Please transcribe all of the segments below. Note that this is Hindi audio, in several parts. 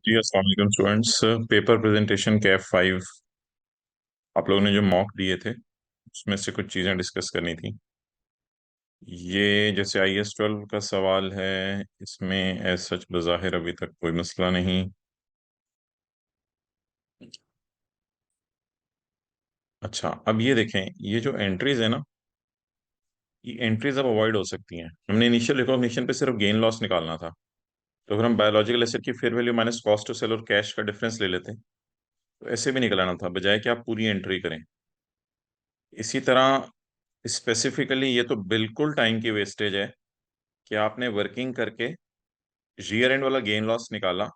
जी अस्सलाम वालेकुम स्टूडेंट्स। पेपर प्रेजेंटेशन के F5 आप लोगों ने जो मॉक दिए थे उसमें से कुछ चीज़ें डिस्कस करनी थी। ये जैसे IS-12 का सवाल है, इसमें एज सच बज़ाहिर अभी तक कोई मसला नहीं। अच्छा, अब ये देखें, ये जो एंट्रीज है ना, ये एंट्रीज अब अवॉइड हो सकती हैं। हमने इनिशियल रिकॉग्निशन पे सिर्फ गेन लॉस निकालना था, तो अगर हम बायोलॉजिकल एसेट की fair value minus cost to sell और कैश का डिफरेंस ले लेते तो ऐसे भी निकलाना था, बजाय कि आप पूरी एंट्री करें। इसी तरह स्पेसिफिकली ये तो बिल्कुल टाइम की वेस्टेज है कि आपने वर्किंग करके ईयर एंड वाला गेन लॉस निकाला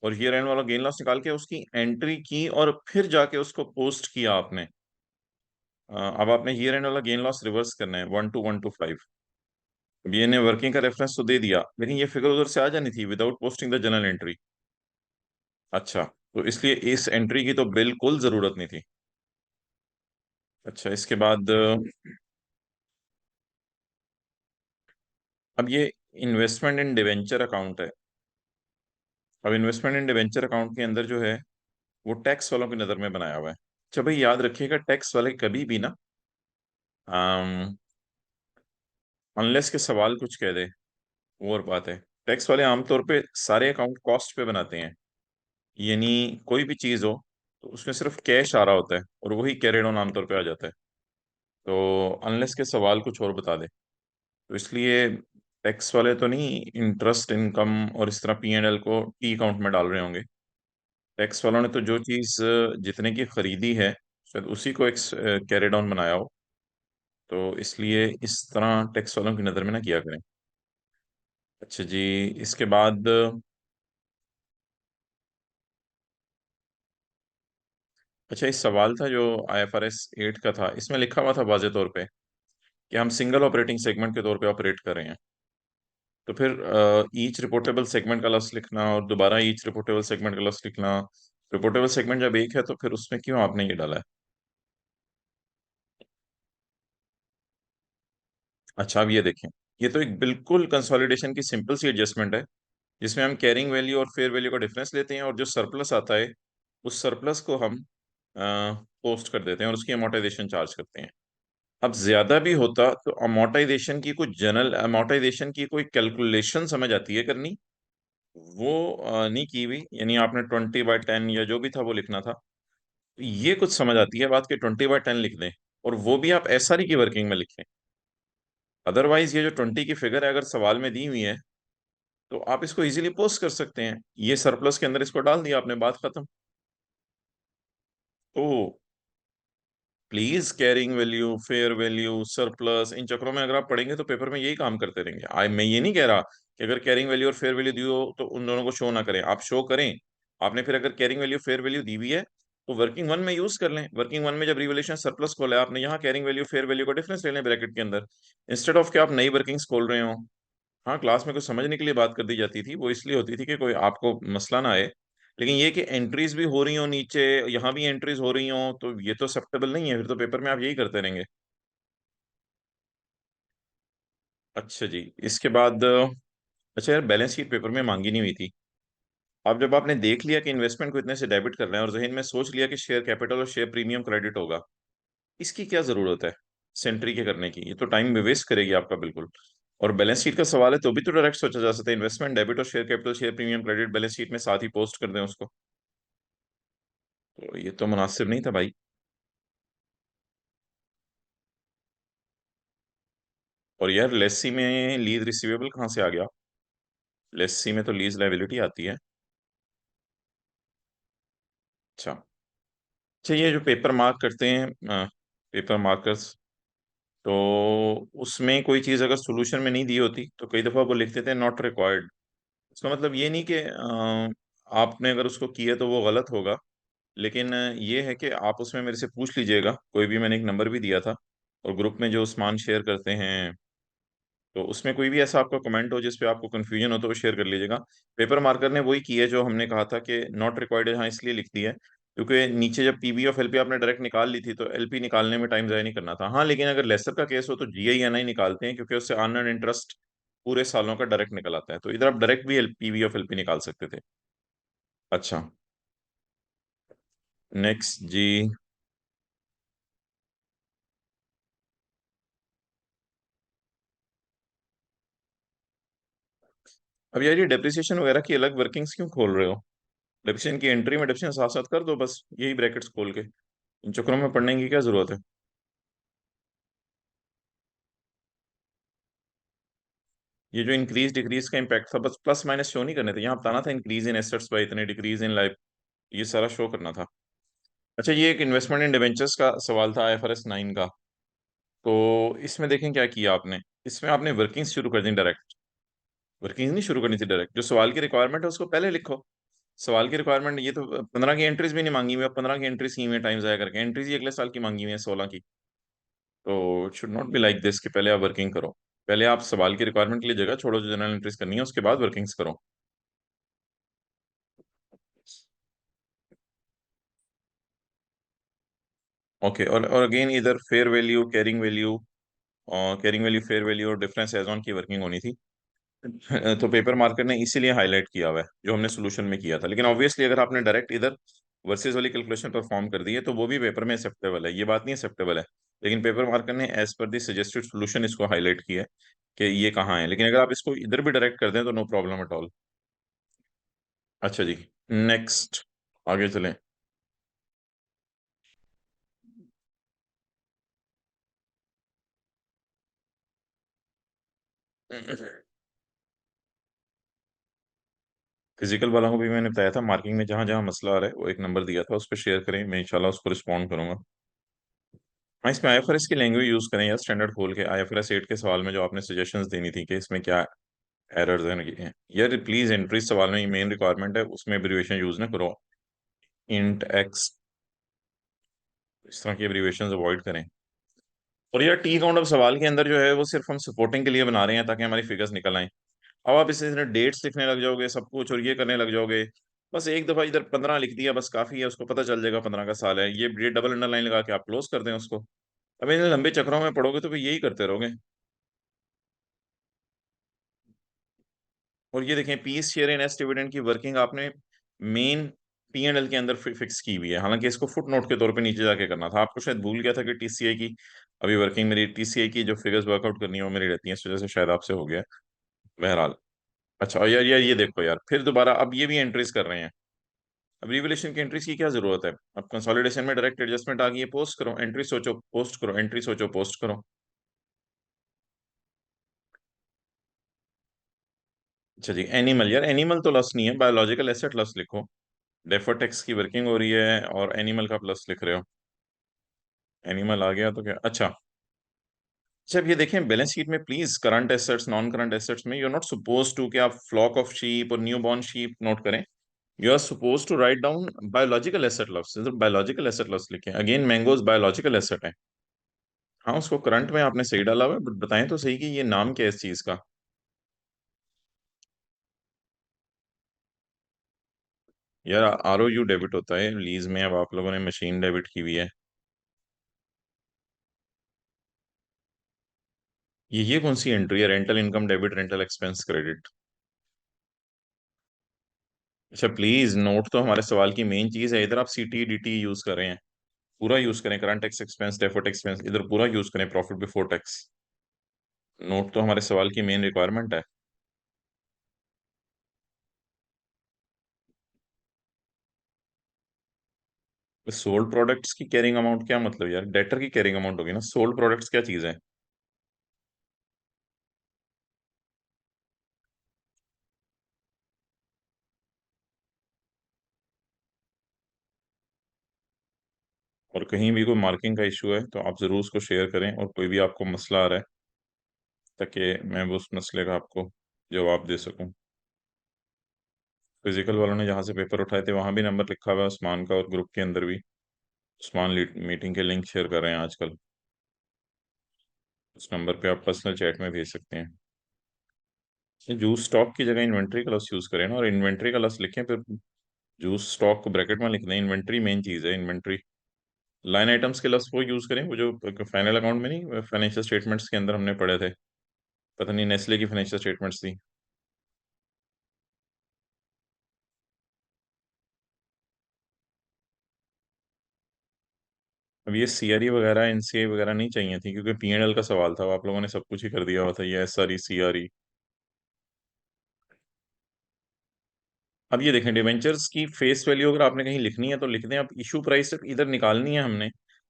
और ईयर एंड वाला गेन लॉस निकाल के उसकी एंट्री की और फिर जाके उसको पोस्ट किया आपने। अब आपने ईयर एंड वाला गेन लॉस रिवर्स करना है 12125। अब ये ने वर्किंग का रेफरेंस तो दे दिया, लेकिन ये फिगर उधर से आ जानी थी without posting the general entry. अच्छा, तो इसलिए इस एंट्री की तो बिल्कुल जरूरत नहीं थी। अच्छा, इसके बाद अब ये इन्वेस्टमेंट इन डिवेंचर अकाउंट है। अब इन्वेस्टमेंट इन डिवेंचर अकाउंट के अंदर जो है वो टैक्स वालों की नज़र में बनाया हुआ है। अच्छा भाई, याद रखिएगा टैक्स वाले कभी भी ना, अनलेस के सवाल कुछ कह दे वो और बात है। टैक्स वाले आमतौर पे सारे अकाउंट कॉस्ट पे बनाते हैं, यानी कोई भी चीज़ हो तो उसमें सिर्फ कैश आ रहा होता है और वही कैरिड ऑन आमतौर पे आ जाता है। तो अनलेस के सवाल कुछ और बता दे, तो इसलिए टैक्स वाले तो नहीं इंटरेस्ट इनकम और इस तरह P&L को टी अकाउंट में डाल रहे होंगे। टैक्स वालों ने तो जो चीज़ जितने की खरीदी है शायद उसी को एक कैरी डाउन बनाया हो, तो इसलिए इस तरह टैक्स वालों की नज़र में ना किया करें। अच्छा जी, इसके बाद अच्छा, इस सवाल था जो IFRS 8 का था, इसमें लिखा हुआ था वाज़े तौर पे कि हम सिंगल ऑपरेटिंग सेगमेंट के तौर पे ऑपरेट कर रहे हैं। तो फिर ईच रिपोर्टेबल सेगमेंट का लॉस लिखना और दोबारा ईच रिपोर्टेबल सेगमेंट का लॉस लिखना, रिपोर्टेबल सेगमेंट जब एक है तो फिर उसमें क्यों आपने ये डाला है? अच्छा, अब ये देखें, ये तो एक बिल्कुल कंसोलिडेशन की सिंपल सी एडजस्टमेंट है, जिसमें हम कैरिंग वैल्यू और फेयर वैल्यू का डिफरेंस लेते हैं और जो सरप्लस आता है उस सरप्लस को हम पोस्ट कर देते हैं और उसकी अमोर्टाइजेशन चार्ज करते हैं। अब ज्यादा भी होता तो अमोर्टाइजेशन की कुछ जनरल अमोर्टाइजेशन की कोई कैलकुलेशन समझ आती है करनी, वो नहीं की हुई, यानी आपने 20/10 या जो भी था वो लिखना था। ये कुछ समझ आती है बात कि 20/10 लिख दें, और वो भी आप SRE की वर्किंग में लिखें। अदरवाइज ये जो 20 की फिगर है अगर सवाल में दी हुई है तो आप इसको इजीली पोस्ट कर सकते हैं, ये सरप्लस के अंदर इसको डाल दिया आपने, बात खत्म। तो please carrying value, fair value, surplus, इन चक्रों में अगर आप पढ़ेंगे तो पेपर में यही काम करते रहेंगे। मैं ये नहीं कह रहा कि अगर कैरिंग वैल्यू और फेयर वैल्यू दी हो तो उन दोनों को शो ना करें, आप शो करें। आपने फिर अगर कैरिंग वैल्यू फेयर वैल्यू दी हुई है तो वर्किंग वन में यूज कर लें। वर्किंग वन में जब रिवैल्यूएशन सरप्लस खोला है आपने, यहाँ कैरिंग वैल्यू फेयर वैल्यू का डिफरेंस ले लें ब्रैकेट के अंदर, इंस्टेड ऑफ कि आप नई वर्किंग्स खोल रहे हो। हाँ, क्लास में कुछ समझने के लिए बात कर दी जाती थी, वो इसलिए होती थी कि कोई आपको मसला ना आए। लेकिन ये कि एंट्रीज भी हो रही हो नीचे, यहाँ भी एंट्रीज हो रही हो, तो ये तो एक्सेप्टेबल नहीं है, फिर तो पेपर में आप यही करते रहेंगे। अच्छा जी, इसके बाद अच्छा यार, बैलेंस शीट पेपर में मांगी नहीं हुई थी। अब जब आपने देख लिया कि इन्वेस्टमेंट को इतने से डेबिट कर रहे हैं और जहन में सोच लिया कि शेयर कैपिटल और शेयर प्रीमियम क्रेडिट होगा, इसकी क्या जरूरत है सेंट्री के करने की? ये तो टाइम वेस्ट करेगी आपका बिल्कुल। और बैलेंस शीट का सवाल है तो भी तो डायरेक्ट सोचा जा सकता है, इन्वेस्टमेंट डेबिट और share capital share premium credit balance sheet में साथ ही पोस्ट कर दें उसको। तो ये तो मुनासिब नहीं था भाई। और यार, लेसी में लीज रिसीवेबल कहाँ से आ गया? लेसी में तो लीज लायबिलिटी आती है। अच्छा। अच्छा, ये जो पेपर मार्क करते हैं, पेपर मार्कर्स, तो उसमें कोई चीज़ अगर सोल्यूशन में नहीं दी होती तो कई दफ़ा वो लिख देते हैं नॉट रिक्वायर्ड। इसका मतलब ये नहीं कि आपने अगर उसको किया तो वो गलत होगा, लेकिन ये है कि आप उसमें मेरे से पूछ लीजिएगा, कोई भी, मैंने एक नंबर भी दिया था, और ग्रुप में जो उस्मान शेयर करते हैं, तो उसमें कोई भी ऐसा आपका कमेंट हो जिस पे आपको कंफ्यूजन हो तो वो शेयर कर लीजिएगा। पेपर मार्कर ने वही की है जो हमने कहा था कि नॉट रिक्वायर्ड यहाँ इसलिए लिख दी है क्योंकि नीचे जब PB ऑफ LP आपने डायरेक्ट निकाल ली थी तो LP निकालने में टाइम ज़ाया नहीं करना था। हाँ, लेकिन अगर लेसर का केस हो तो GI NI निकालते हैं क्योंकि उससे अर्न इंटरेस्ट पूरे सालों का डायरेक्ट निकल आता है, तो इधर आप डायरेक्ट भी PB ऑफ LP निकाल सकते थे। अच्छा, नेक्स्ट जी। अब यार ये डेप्रिसिएशन वगैरह की अलग वर्किंग्स क्यों खोल रहे हो? डेप्रिसिएशन की एंट्री में डेप्रिसिएशन साथ साथ कर दो बस, यही ब्रैकेट्स खोल के। इन चक्करों में पढ़ने की क्या जरूरत है? ये जो इंक्रीज डिक्रीज का इम्पैक्ट था, बस प्लस माइनस शो नहीं करने थे, यहाँ बताना था इंक्रीज इन एसेट्स बाय इतने, डिक्रीज इन लाइफ, ये सारा शो करना था। अच्छा, ये एक इन्वेस्टमेंट इन डिवेंचर्स का सवाल था IFRS 9 का। तो इसमें देखें क्या किया आपने। इसमें आपने वर्किंग शुरू कर दी डायरेक्ट। वर्किंग नहीं शुरू करनी थी डायरेक्ट, जो सवाल की रिक्वायरमेंट है उसको पहले लिखो। सवाल की रिक्वायरमेंट ये तो 15 की एंट्रीज भी नहीं मांगी हुई, अब 15 की एंट्रीज की हुई है टाइम जाया करके, एंट्रीज ही अगले साल की मांगी हुई है 16 की। तो it should not be like this कि पहले आप वर्किंग करो। पहले आप सवाल की रिक्वायरमेंट के लिए जगह छोड़ो जो जनरल एंट्रीज करनी है, उसके बाद वर्किंग्स करो। ओके, और अगेन इधर fair value, carrying value, carrying value, fair value और डिफरेंस एज ऑन की वर्किंग होनी थी। तो पेपर मार्कर ने इसीलिए हाईलाइट किया हुआ है जो हमने सोल्यूशन में किया था, लेकिन ऑब्वियसली अगर आपने डायरेक्ट इधर वर्सेस वाली कैलकुलेशन परफॉर्म कर दी है तो वो भी पेपर में एक्सेप्टेबल है, ये बात नहीं एक्सेप्टेबल है। लेकिन पेपर मार्कर ने एज पर दी सजेस्टेड सोल्यूशन इसको हाईलाइट किया है कि ये कहाँ है, लेकिन अगर आप इसको इधर भी डायरेक्ट कर दें तो नो प्रॉब्लम एट ऑल। अच्छा जी, नेक्स्ट, आगे चलें। फिजिकल वालों को भी मैंने बताया था, मार्किंग में जहां जहां मसला आ रहा है वो एक नंबर दिया था, उस पर शेयर करें, मैं इंशाल्लाह उसको रिस्पॉन्ड करूंगा। हाँ, इसमें IFRS की लैंग्वेज यूज करें यार, स्टैंडर्ड खोल के। IFRS 8 के सवाल में जो आपने सजेशंस देनी थी कि इसमें क्या एरर्स हैं यार, प्लीज एंट्री सवाल में मेन रिक्वायरमेंट है, उसमें एब्रीविएशन यूज ना करो। इंट एक्स, इस तरह की एब्रीविएशन अवॉइड करें। और यार टी काउंट अब सवाल के अंदर जो है वो सिर्फ हम सपोर्टिंग के लिए बना रहे हैं ताकि हमारी फिगर्स निकल आए। अब आप इसे डेट्स लिखने लग जाओगे सब कुछ और ये करने लग जाओगे, बस एक दफा इधर 15 लिख दिया बस काफी है, उसको पता चल जाएगा 15 का साल है ये डबल अंडरलाइन लगा के आप क्लोज कर दें उसको। अब इन लंबे चक्रों में पढ़ोगे तो फिर यही करते रहोगे। और ये देखें, piece share in as dividend की वर्किंग आपने मेन P&L के अंदर फिक्स की हुई है, हालांकि इसको फुट नोट के तौर पे नीचे जाके करना था, आपको शायद भूल गया था कि TCI की अभी वर्किंग, मेरी TCI की जो फिगर्स वर्कआउट करनी है वो मेरी रहती है, इस वजह से शायद आपसे हो गया है। बहरहाल, अच्छा, और यार यार ये देखो यार, फिर दोबारा अब ये भी एंट्रीज कर रहे हैं। अब रिवलेशन की एंट्रीज की क्या जरूरत है? अब कंसोलिडेशन में डायरेक्ट एडजस्टमेंट आ गई है, पोस्ट करो एंट्री, सोचो पोस्ट करो एंट्री, सोचो पोस्ट करो। अच्छा जी, एनिमल, यार एनिमल तो लॉस नहीं है, बायोलॉजिकल एसेट लॉस लिखो। डेफर टैक्स की वर्किंग हो रही है और एनिमल का प्लस लिख रहे हो। एनिमल आ गया तो क्या, अच्छा। अच्छा, अब ये देखें बैलेंस शीट में please current assets, non current assets में you are not suppose to कि आप फ्लॉक ऑफ शीप और न्यू बॉर्न शीप नोट करें। You are suppose to write down biological asset loss, biological asset loss लिखें, अगेन मैंगोज बायोलॉजिकल एसेट है। हाँ, उसको करंट में आपने सही डाला हुआ है, बट बताएं तो सही कि ये नाम क्या है इस चीज का। यार ROU डेबिट होता है लीज में, अब आप लोगों ने मशीन डेबिट की हुई है। ये कौन सी एंट्री है, rental income debit, rental expense credit? अच्छा, प्लीज नोट तो हमारे सवाल की मेन चीज है, इधर आप CTDT यूज कर रहे हैं, पूरा यूज करें, current tax expense, deferred expense, इधर पूरा यूज करें, प्रॉफिट बिफोर टैक्स। नोट तो हमारे सवाल की मेन रिक्वायरमेंट है। सोल्ड प्रोडक्ट्स की कैरिंग अमाउंट क्या मतलब यार, डेटर की कैरिंग अमाउंट होगी ना, सोल्ड प्रोडक्ट्स क्या चीज है? और कहीं भी कोई मार्किंग का इशू है तो आप जरूर उसको शेयर करें, और कोई भी आपको मसला आ रहा है ताकि मैं वो उस मसले का आपको जवाब दे सकूं। फिजिकल वालों ने जहाँ से पेपर उठाए थे वहां भी नंबर लिखा हुआ है उस्मान का, और ग्रुप के अंदर भी उस्मान मीटिंग के लिंक शेयर कर रहे हैं आजकल, उस नंबर पे आप पर्सनल चैट में भेज सकते हैं। जूस स्टॉक की जगह इन्वेंट्री का लॉस यूज करें ना, और इन्वेंट्री का लॉस लिखें फिर, जूस स्टॉक को ब्रैकेट में लिख दें, इन्वेंट्री मेन चीज है, इन्वेंट्री। लाइन आइटम्स के लॉस वो यूज करें वो जो फाइनल अकाउंट में नहीं, फाइनेंशियल स्टेटमेंट्स के अंदर हमने पढ़े थे, पता नहीं नेस्ले की फाइनेंशियल स्टेटमेंट्स थी। अब ये सीआरई वगैरह एनसीआई वगैरह नहीं चाहिए थी, क्योंकि पीएनएल का सवाल था, आप लोगों ने सब कुछ ही कर दिया हुआ था, ये एसआरई सीआरई। अब ये देखें, डिवेंचर्स की फेस वैल्यू अगर आपने कहीं लिखनी है तो लिख दें। अब इशू प्राइस इधर निकालनी है हमने,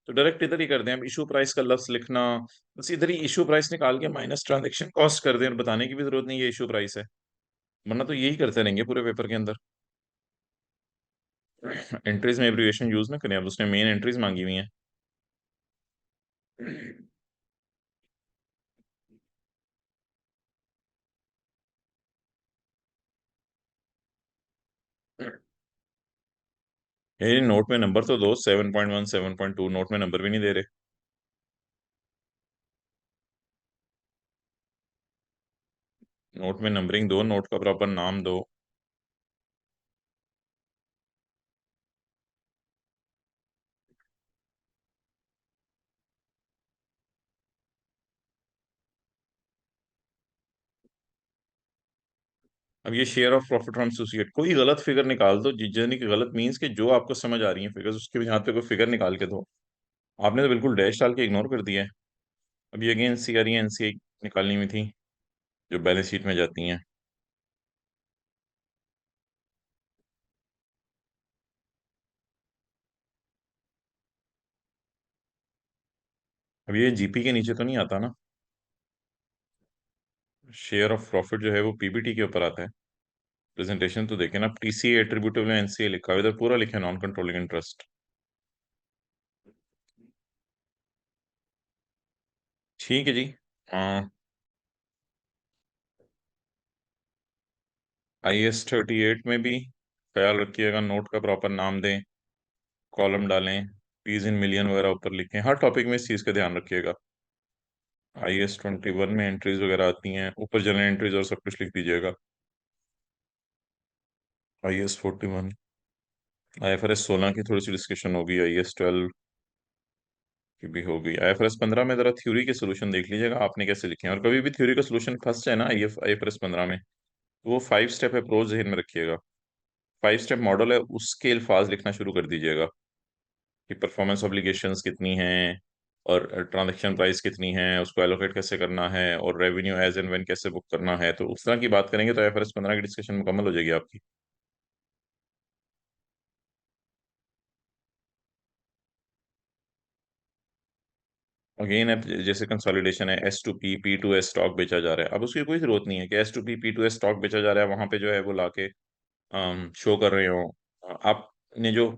तो डायरेक्ट इधर ही कर दें। अब इशू प्राइस का लफ्ज लिखना, बस इधर ही इशू प्राइस निकाल के माइनस ट्रांजेक्शन कॉस्ट कर दें, और बताने की भी जरूरत नहीं ये इशू प्राइस है, वरना तो यही करते रहेंगे पूरे पेपर के अंदर। एंट्रीज में एब्रिविएशन यूज ना करें, अब उसने मेन एंट्रीज मांगी हुई हैं। ये नोट में नंबर तो दो, 7.1 7.2, नोट में नंबर भी नहीं दे रहे। नोट में नंबरिंग दो, नोट का प्रॉपर नाम दो। अब ये share of profit from associate, कोई गलत फिगर निकाल दो, यानी कि गलत मींस कि जो आपको समझ आ रही है फिगर्स, उसके यहाँ पे कोई फिगर निकाल के दो। आपने तो बिल्कुल डैश डाल के इग्नोर कर दिया है। अब ये अगेन सीआरई एनसीआई निकालनी हुई थी, जो बैलेंस शीट में जाती हैं। अब ये जीपी के नीचे तो नहीं आता ना? शेयर ऑफ प्रॉफिट जो है वो पीबीटी के ऊपर आता है। प्रेजेंटेशन तो देखें ना, टीसी एट्रीब्यूटेबल एनसीए लिखा हुआ है, इधर पूरा लिखा है नॉन कंट्रोलिंग इंटरेस्ट। ठीक है जी। हाँ, IS 38 में भी ख्याल रखिएगा, नोट का प्रॉपर नाम दें, कॉलम डालें, पीज इन मिलियन वगैरह ऊपर लिखें, हर टॉपिक में इस चीज़ का ध्यान रखिएगा। IS 21 में एंट्रीज वगैरह आती हैं, ऊपर जनरल एंट्रीज और सब कुछ लिख दीजिएगा। IS 41, IFRS 16 की थोड़ी सी डिस्कशन होगी, IS 12 की भी होगी। IFRS 15 में जरा थ्योरी के सोल्यूशन देख लीजिएगा आपने कैसे लिखे हैं, और कभी भी थ्योरी का सोल्यूशन फंस जाए ना IFRS 15 में, तो वो 5 स्टेप अप्रोच जहन में रखिएगा। 5 स्टेप मॉडल है, उसके अल्फाज लिखना शुरू कर दीजिएगा, कि परफॉर्मेंस ऑब्लिगेशंस कितनी हैं, और ट्रांजैक्शन प्राइस कितनी है, उसको एलोकेट कैसे करना है, और रेवेन्यू एज एंड व्हेन कैसे बुक करना है। तो उस तरह की बात करेंगे तो IFRS 15 की डिस्कशन मुकम्मल हो जाएगी आपकी। अगेन अब जैसे कंसोलिडेशन है, S2P P2S स्टॉक बेचा जा रहा है, अब उसकी कोई जरूरत नहीं है कि S2P P2S स्टॉक बेचा जा रहा है वहां पे जो है वो लाके शो कर रहे हो। आपने जो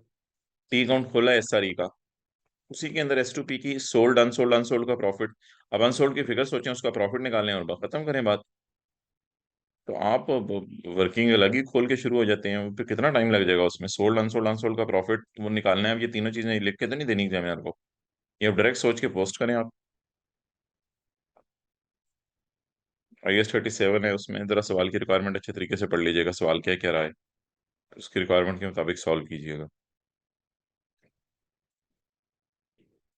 पी अकाउंट खोला है SRE का, उसी के अंदर S2P की सोल्ड अनसोल्ड, अनसोल्ड का प्रॉफिट, अब अनसोल्ड की फिगर सोचें, उसका प्रॉफिट निकालें और खत्म करें बात। तो आप वर्किंग अलग ही खोल के शुरू हो जाते हैं, फिर कितना टाइम लग जाएगा उसमें, सोल्ड अनसोल्ड, अनसोल्ड का प्रॉफिट वो निकालना है। अब ये तीनों चीजें लिख के तो नहीं देनी एग्जामिनर को, ये आप डायरेक्ट सोच के पोस्ट करें आप। IS 37 है, उसमें जरा सवाल की रिक्वायरमेंट अच्छे तरीके से पढ़ लीजिएगा, सवाल क्या क्या रहा है, उसकी रिक्वायरमेंट के मुताबिक सॉल्व कीजिएगा।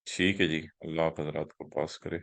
ठीक है जी, अल्लाह आप हज़रात को पास करे।